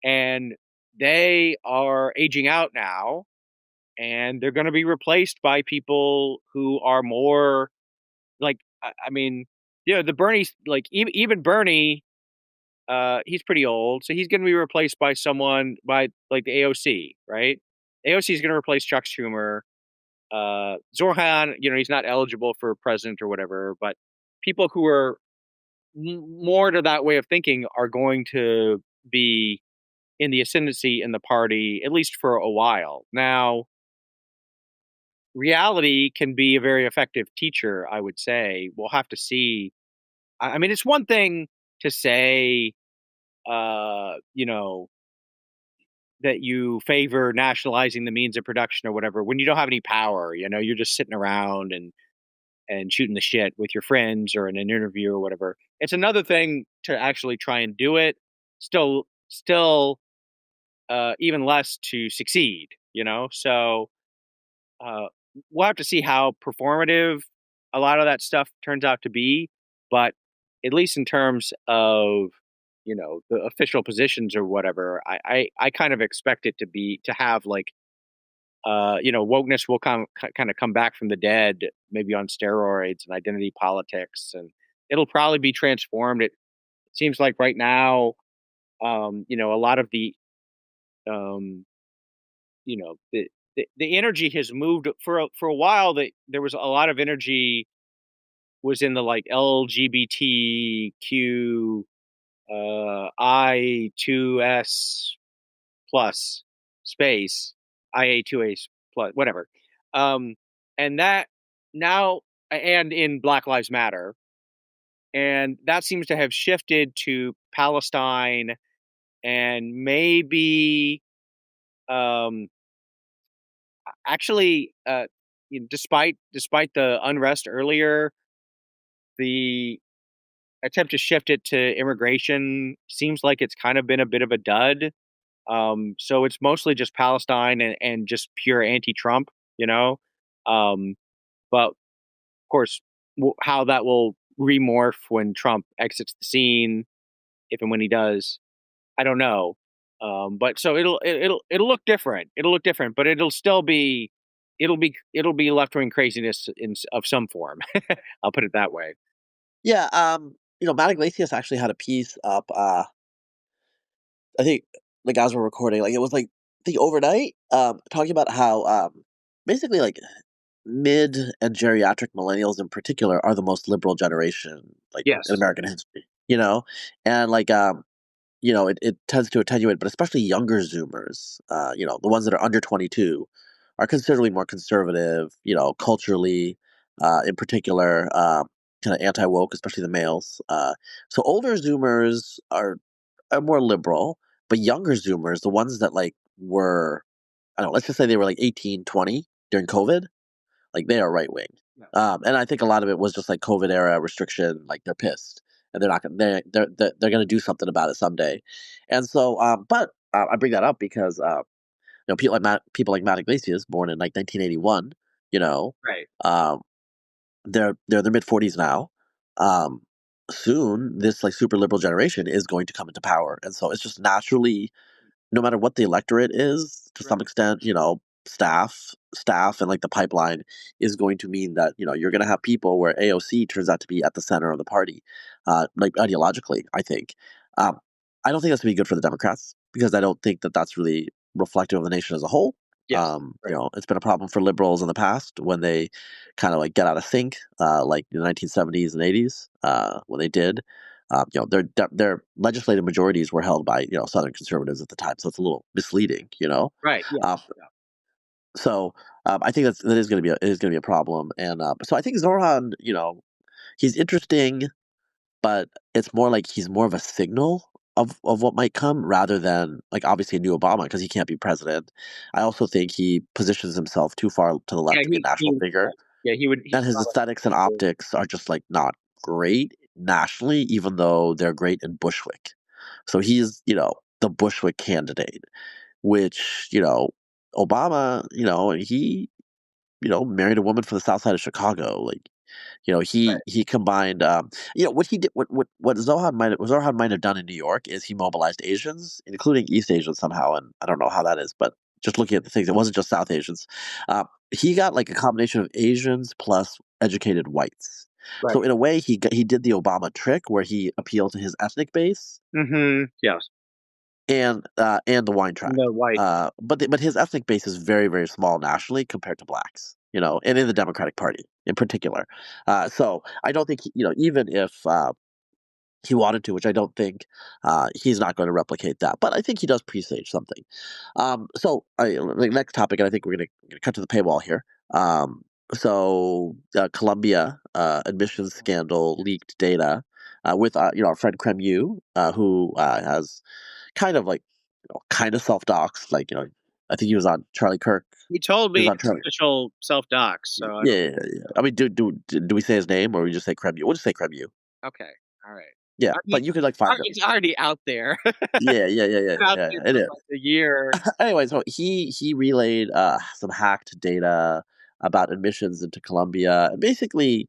And they are aging out now, and they're going to be replaced by people who are more like, I mean, the Bernie, like even Bernie, he's pretty old, so he's going to be replaced by someone by like the AOC, right? AOC is going to replace Chuck Schumer. Zohran, he's not eligible for president or whatever, but people who are more to that way of thinking are going to be in the ascendancy in the party, at least for a while. Now, reality can be a very effective teacher, I would say. We'll have to see. I mean, it's one thing to say, you know, that you favor nationalizing the means of production or whatever when you don't have any power. You're just sitting around and shooting the shit with your friends or in an interview or whatever. It's another thing to actually try and do it. Still, even less to succeed. So uh, we'll have to see how performative a lot of that stuff turns out to be. But at least in terms of the official positions or whatever, I kind of expect it to have like wokeness will kind of come back from the dead, maybe on steroids and identity politics, and it'll probably be transformed. It seems like right now, a lot of um, the energy has moved for a while. That there was a lot of energy was in the like LGBTQ I2S plus space, IA2A plus whatever, um, and that now and in Black Lives Matter, and that seems to have shifted to Palestine and maybe um, actually, despite the unrest earlier, the attempt to shift it to immigration seems like it's kind of been a bit of a dud. So it's mostly just Palestine and just pure anti-Trump, you know. Um, but of course, how that will remorph when Trump exits the scene, if and when he does, I don't know. But so it'll look different. It'll look different, but it'll be left wing craziness of some form. I'll put it that way. Yeah, Matt Iglesias actually had a piece up. I think like as we're recording, like it was like the overnight, talking about how basically like mid and geriatric millennials in particular are the most liberal generation like in Yes. American history. And like it tends to attenuate, but especially younger Zoomers, the ones that are under 22, are considerably more conservative, culturally, in particular, kind of anti woke, especially the males. So older Zoomers are more liberal, but younger Zoomers, the ones that like were, I don't know, let's just say they were like 18, 20 during COVID, like they are right wing. Yeah. And I think a lot of it was just like COVID era restriction, like they're pissed and they're not gonna they're gonna do something about it someday. And so, but I bring that up because people like Matt Iglesias, born in like 1981, you know, Right. um, they're in their mid 40s now. Um, Soon, this like super liberal generation is going to come into power, and so it's just naturally, no matter what the electorate is, to some Right. extent, staff and like the pipeline is going to mean that you're going to have people where AOC turns out to be at the center of the party, like ideologically. I think, um, I don't think that's going to be good for the Democrats because I don't think that that's really reflective of the nation as a whole. Yes. Right. It's been a problem for liberals in the past when they kind of like get out of sync, like in the 1970s and 80s, when they did. Their legislative majorities were held by Southern conservatives at the time, so it's a little misleading. Right. Yeah. Um, Yeah. so I think that is going to be a problem, and so I think Zoran, he's interesting, but it's more like he's more of a signal of what might come rather than like obviously a new Obama because he can't be president. I also think he positions himself too far to the Yeah. left to be a national figure, Yeah. He would. He's and his not aesthetics and optics are just like not great nationally, even though they're great in Bushwick. So he's the Bushwick candidate, which Obama, he married a woman from the South Side of Chicago, like right. he combined, what he did, what Zohan might have done in New York is he mobilized Asians, including East Asians somehow, and I don't know how that is, but just looking at the things, it wasn't just South Asians. He got like a combination of Asians plus educated whites. So Right. in a way, he did the Obama trick where he appealed to his ethnic base Mm-hmm. Yes. and the wine And track. the white. But his ethnic base is very very small nationally compared to blacks, and in the Democratic Party in particular. So I don't think even if he wanted to, which I don't think, he's not going to replicate that. But I think he does presage something. The next topic, and I think we're going to cut to the paywall here. Columbia admissions scandal leaked data with our friend Cremu, who has kind of like kind of self docs. Like I think he was on Charlie Kirk. He told He was me on Charlie. official self docs. So I Yeah, don't. yeah, yeah. I mean, do we say his name or we just say Cremu? We'll just say Cremu. Okay. All right. Yeah, I mean, but you could like find him. it's already out there. Yeah, yeah, yeah, yeah, Been out yeah, there yeah. It for is. like a year. Anyway, so he relayed some hacked data about admissions into Columbia. And basically,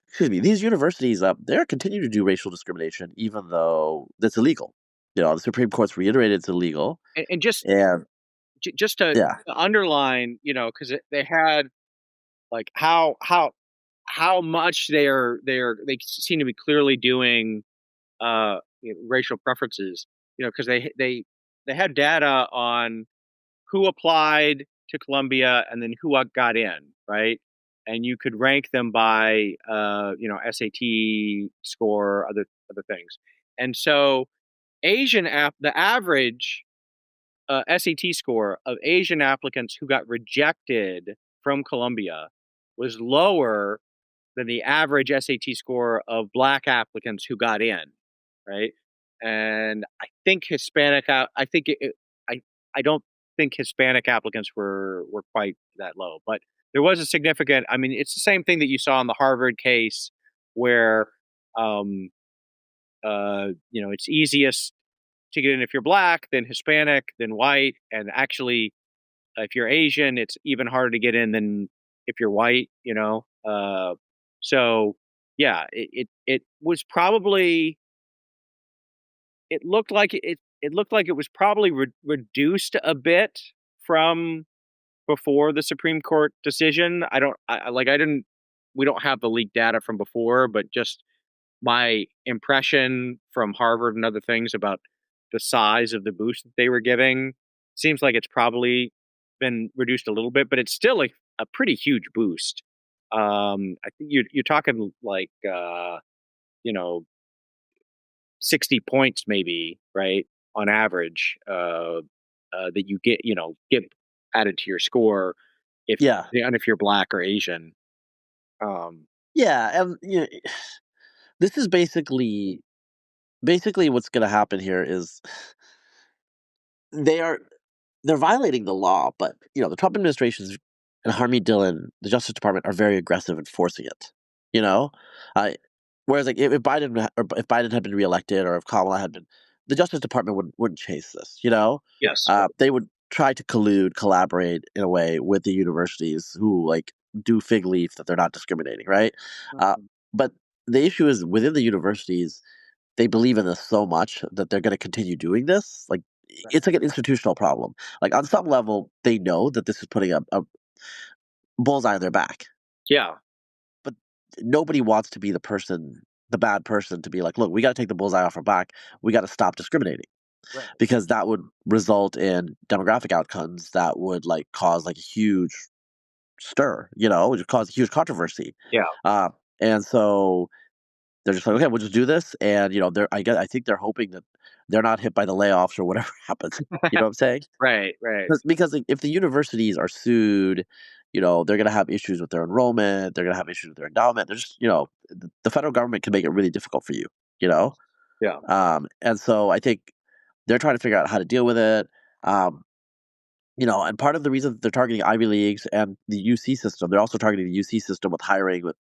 excuse me, these universities they're continuing to do racial discrimination even though that's illegal. The Supreme Court's reiterated it's illegal. And just And just to yeah, underline, because they had like how much they seem to be clearly doing racial preferences. Because they had data on who applied to Columbia and then who got in, right? And you could rank them by SAT score, other things. And so the average SAT score of Asian applicants who got rejected from Columbia was lower than the average SAT score of black applicants who got in, right? And I think I think I don't think Hispanic applicants were quite that low, but there was a significant. I mean, it's the same thing that you saw in the Harvard case, where Um, it's easiest to get in if you're black, then Hispanic, then white, and actually, if you're Asian, it's even harder to get in than if you're white. So yeah, it was probably it looked like it was probably reduced a bit from before the Supreme Court decision. I didn't we don't have the leaked data from before, but just my impression from Harvard and other things about the size of the boost that they were giving seems like it's probably been reduced a little bit, but it's still a pretty huge boost. I think you're talking like you know 60 points maybe, right, on average, that you get added to your score if Yeah. and if you're black or Asian. Um, Yeah, and this is basically what's going to happen here is they are they're violating the law, but the Trump administration and Harmeet Dillon, the Justice Department, are very aggressive in forcing it. You know, uh, whereas like if if Biden had been reelected or if Kamala had been, the Justice Department wouldn't chase this. yes. They would try to collaborate in a way with the universities who like do fig leaf that they're not discriminating, right? Uh, Mhm. but the issue is within the universities they believe in this so much that they're going to continue doing this. Like Right. it's like an institutional problem. Like on some level, they know that this is putting a bullseye on their back, Yeah. but nobody wants to be the bad person, to be like, look, we got to take the bullseye off our back. We got to stop discriminating Right. because that would result in demographic outcomes that would like cause like a huge stir. It would cause a huge controversy. Yeah. Uh, and so they're just like, okay, we'll just do this, and I think they're hoping that they're not hit by the layoffs or whatever happens. You know what I'm saying? Right. Right. Because like, if the universities are sued, they're gonna have issues with their enrollment. They're gonna have issues with their endowment. They're just the federal government can make it really difficult for you. You know, Yeah. and so I think they're trying to figure out how to deal with it. Um, and part of the reason that they're targeting Ivy Leagues and the UC system, they're also targeting the UC system with hiring with